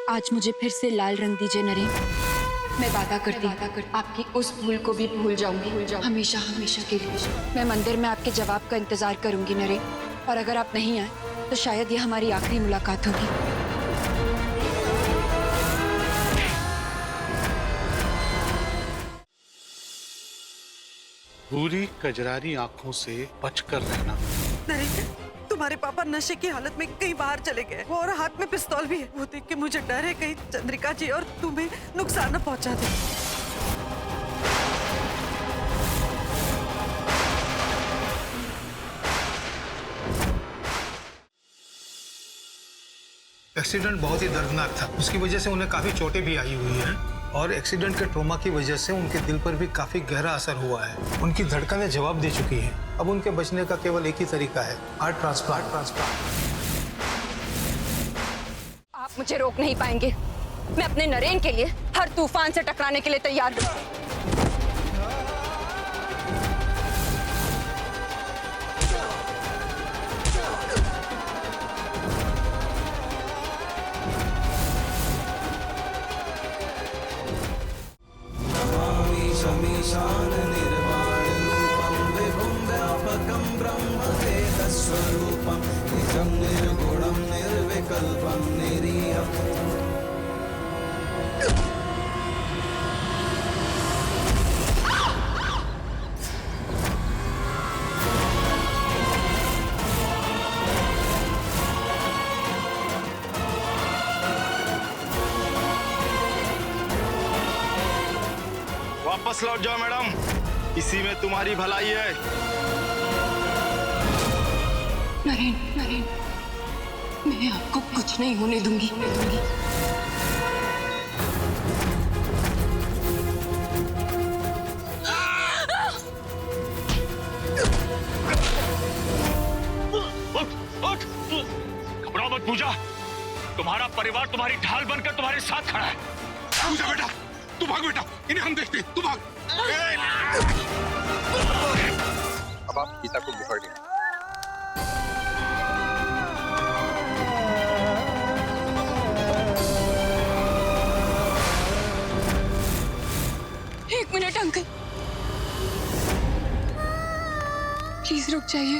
आज मुझे फिर से लाल रंग दीजिए नरेन। मैं वादा करती आपकी उस भूल को भी भूल जाऊंगी, हमेशा हमेशा के लिए। मैं मंदिर में आपके जवाब का इंतजार करूंगी नरेन, और अगर आप नहीं आए तो शायद ये हमारी आखिरी मुलाकात होगी। पूरी कजरारी आंखों से बचकर रहना। नरेन, तुम्हारे पापा नशे की हालत में कहीं बाहर चले गए और हाथ में पिस्तौल भी है। वो देख के मुझे डर है कहीं चंद्रिका जी और तुम्हें नुकसान न पहुंचा दे। एक्सीडेंट बहुत ही दर्दनाक था। उसकी वजह से उन्हें काफी चोटें भी आई हुई हैं और एक्सीडेंट के ट्रॉमा की वजह से उनके दिल पर भी काफी गहरा असर हुआ है। उनकी धड़कनें जवाब दे चुकी हैं। अब उनके बचने का केवल एक ही तरीका है, हार्ट ट्रांसप्लांट। आप मुझे रोक नहीं पाएंगे। मैं अपने नरेन के लिए हर तूफान से टकराने के लिए तैयार हूँ। शमीशान निर्वाण रूपम विभुम व्यापकम ब्रह्म तेजस्वरूपम निजं निर्गुणं निर्विकल्पं निरीहम्। वापस लौट जाओ मैडम, इसी में तुम्हारी भलाई है। नरेन, नरेन, मैं आपको कुछ नहीं होने दूंगी। उठ! घबराओ मत पूजा, तुम्हारा परिवार तुम्हारी ढाल बनकर तुम्हारे साथ खड़ा है। पूजा बेटा, तू भाग बेटा, इन्हें हम देखते हैं, तू भाग। अब आप गीता को बिहार दें। एक मिनट अंकल, प्लीज रुक जाइए।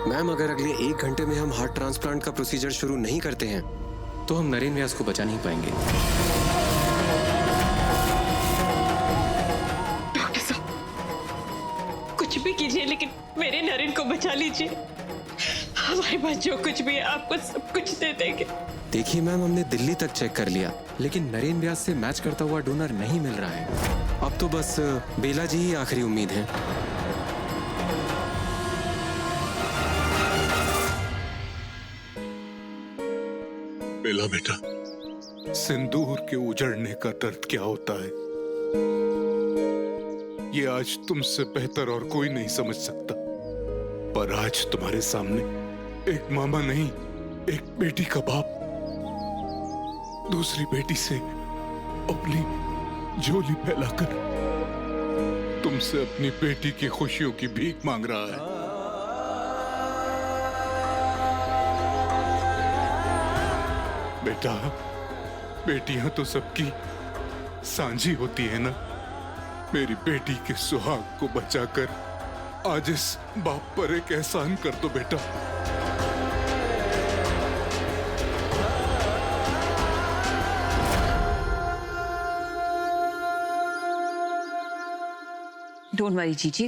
मैम, अगर अगले 1 घंटे में हम हार्ट ट्रांसप्लांट का प्रोसीजर शुरू नहीं करते हैं तो हम नरेन व्यास को बचा नहीं पाएंगे। डॉक्टर साहब, कुछ भी कीजिए लेकिन मेरे नरेन को बचा लीजिए। हमारे पास जो कुछ भी है आपको सब कुछ दे देंगे। देखिए मैम, हमने दिल्ली तक चेक कर लिया लेकिन नरेन व्यास से मैच करता हुआ डोनर नहीं मिल रहा है। अब तो बस बेला जी ही आखिरी उम्मीद है। बेला बेटा, सिंदूर के उजड़ने का दर्द क्या होता है, ये आज तुमसे बेहतर और कोई नहीं समझ सकता। पर आज तुम्हारे सामने एक मामा नहीं, एक बेटी का बाप दूसरी बेटी से अपनी झोली फैलाकर तुमसे अपनी बेटी की खुशियों की भीख मांग रहा है। बेटा, बेटियां तो सबकी सांझी होती है ना। मेरी बेटी के सुहाग को बचाकर आज इस बाप पर एक एहसान कर दो बेटा। डोंट वरी जीजी,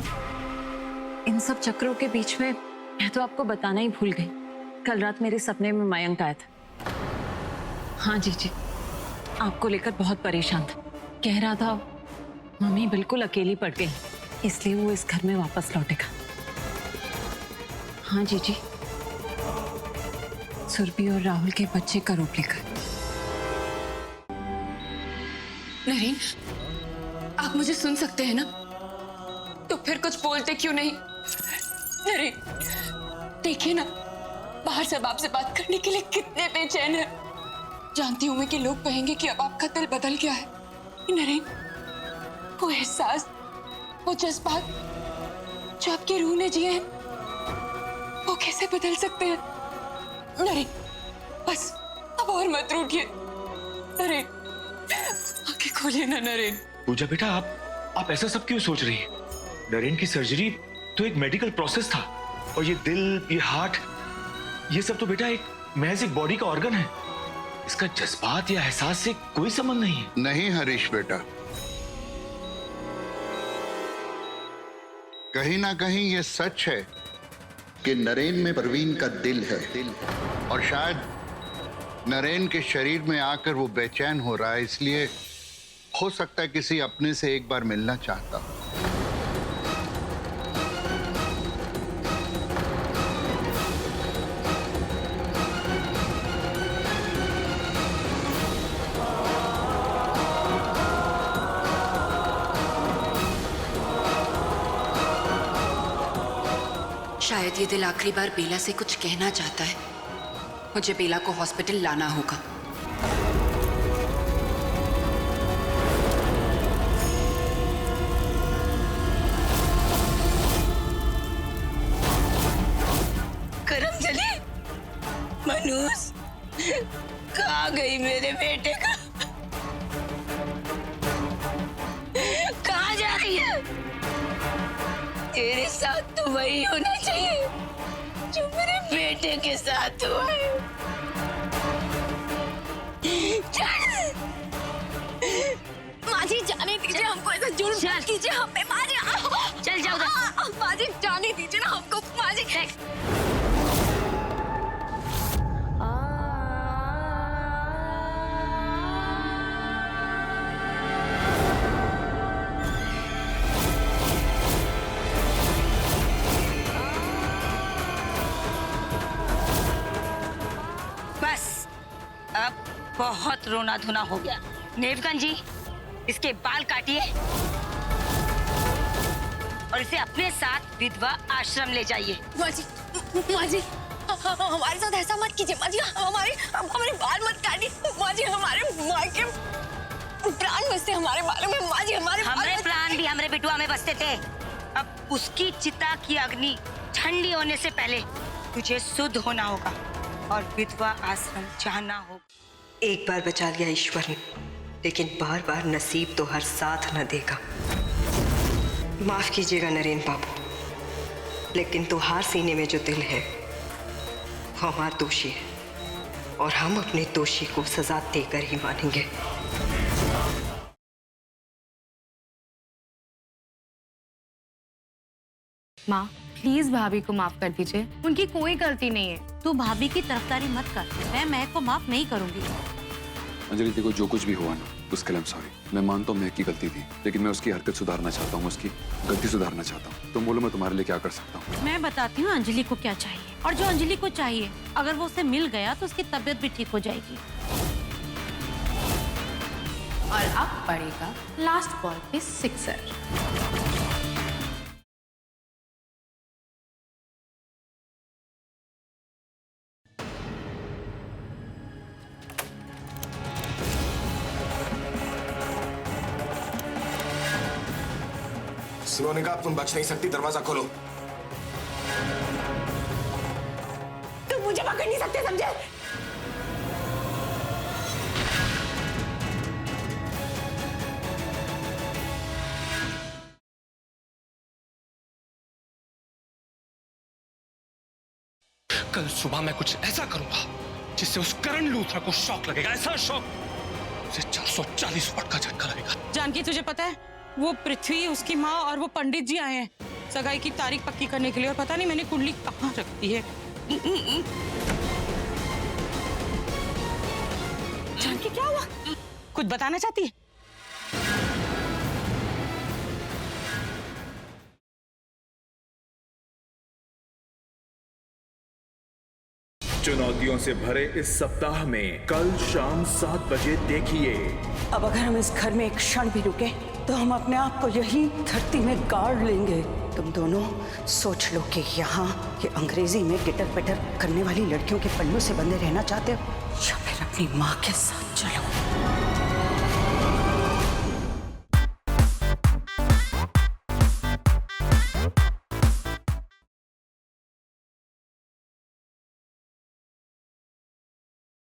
इन सब चक्रों के बीच में मैं तो आपको बताना ही भूल गई। कल रात मेरे सपने में मयंक आया था। हाँ जीजी, आपको लेकर बहुत परेशान था। कह रहा था मम्मी बिल्कुल अकेली पड़ गई, इसलिए वो इस घर में वापस लौटेगा। हाँ जीजी, सुरभि और राहुल के बच्चे का रूप लेकर। नरेन, आप मुझे सुन सकते हैं ना? तो फिर कुछ बोलते क्यों नहीं? नरेन, देखिए ना, बाहर सब आपसे बात करने के लिए कितने बेचैन है। जानती हूं मैं कि लोग कहेंगे कि अब आपका दिल बदल गया है। नरेन, वो एहसास, वो जज्बात जो आपकी रूह ने जिए हैं, वो कैसे बदल सकते हैं? नरेन, बस अब और मत रूठिए। नरेन, आंखें खोलिए ना नरेन। पूजा बेटा, आप ऐसा सब क्यों सोच रही हैं? नरेन की सर्जरी तो एक मेडिकल प्रोसेस था, और ये दिल, ये हार्ट, ये सब तो बेटा एक महज एक बॉडी का ऑर्गन है। इसका जज्बात या एहसास से कोई संबंध नहीं है। नहीं हरीश बेटा, कहीं ना कहीं ये सच है कि नरेन में परवीन का दिल है, और शायद नरेन के शरीर में आकर वो बेचैन हो रहा है, इसलिए हो सकता है किसी अपने से एक बार मिलना चाहता हो। शायद ये दिल आखिरी बार बेला से कुछ कहना चाहता है। मुझे बेला को हॉस्पिटल लाना होगा। करमजली, मनूस, कहाँ गई मेरे बेटे का? कहाँ जा रही है? तेरे साथ तो वही होना चाहिए जो मेरे बेटे के साथ हुआ है। माँ जी जाने दीजिए हमको, ऐसा जुल्म मत कीजिए हम पे। माँ जी चल जाओ उधर। माँ जी जाने दीजिए ना हमको। माँ जी अब बहुत रोना धोना हो गया। नेवगन जी, इसके बाल काटिए और इसे अपने साथ विधवा आश्रम ले जाइए। माँ जी हमारे साथ ऐसा मत कीजिए। माँ जी हमारे बाल मत काटिए। माँ जी हमारे माँ के प्राण बसते हमारे बालों में। माँ जी हमारे प्राण भी हमारे बिटुआ में बसते थे। अब उसकी चिता की अग्नि ठंडी होने से पहले तुझे शुद्ध होना होगा और विधवा आश्रम जाना होगा। एक बार बचा लिया ईश्वर ने, लेकिन बार बार नसीब तो हर साथ न देगा। माफ कीजिएगा नरेन बाबू, लेकिन तुहार सीने में जो दिल है वो हमारा दोषी है, और हम अपने दोषी को सजा देकर ही मानेंगे। माँ प्लीज भाभी को माफ कर दीजिए, उनकी कोई गलती नहीं है। तू भाभी की तरफदारी मत कर, मैं महक को माफ नहीं करूंगी। अंजलि देखो, जो कुछ भी हुआ ना उसके लिए सॉरी। मैं मानता हूँ महक की गलती थी, लेकिन मैं उसकी हरकत सुधारना चाहता हूँ, उसकी गलती सुधारना चाहता हूँ। तुम बोलो मैं तुम्हारे लिए क्या कर सकता हूँ। मैं बताती हूँ अंजलि को क्या चाहिए, और जो अंजलि को चाहिए अगर वो उसे मिल गया तो उसकी तबीयत भी ठीक हो जाएगी। और अब पड़ेगा लास्ट बॉल पे सिक्सर। सिमोनिका, तुम बच नहीं सकती, दरवाजा खोलो। तुम मुझे पकड़ नहीं सकते, समझे? कल सुबह मैं कुछ ऐसा करूंगा जिससे उस करण लूथरा को शौक लगेगा, ऐसा शौक उसे 440 वाट का झटका लगेगा। जानकी, तुझे पता है वो पृथ्वी, उसकी माँ और वो पंडित जी आए हैं सगाई की तारीख पक्की करने के लिए, और पता नहीं मैंने कुंडली कहाँ रख दी है। जानकी क्या हुआ? कुछ बताना चाहती है? चुनौतियों से भरे इस सप्ताह में कल शाम 7 बजे देखिए। अब अगर हम इस घर में एक क्षण भी रुके तो हम अपने आप को यही धरती में गाड़ लेंगे। तुम दोनों सोच लो कि यहाँ ये अंग्रेजी में गिटर पिटर करने वाली लड़कियों के पल्लू से बंधे रहना चाहते हो, या फिर अपनी माँ के साथ चलो।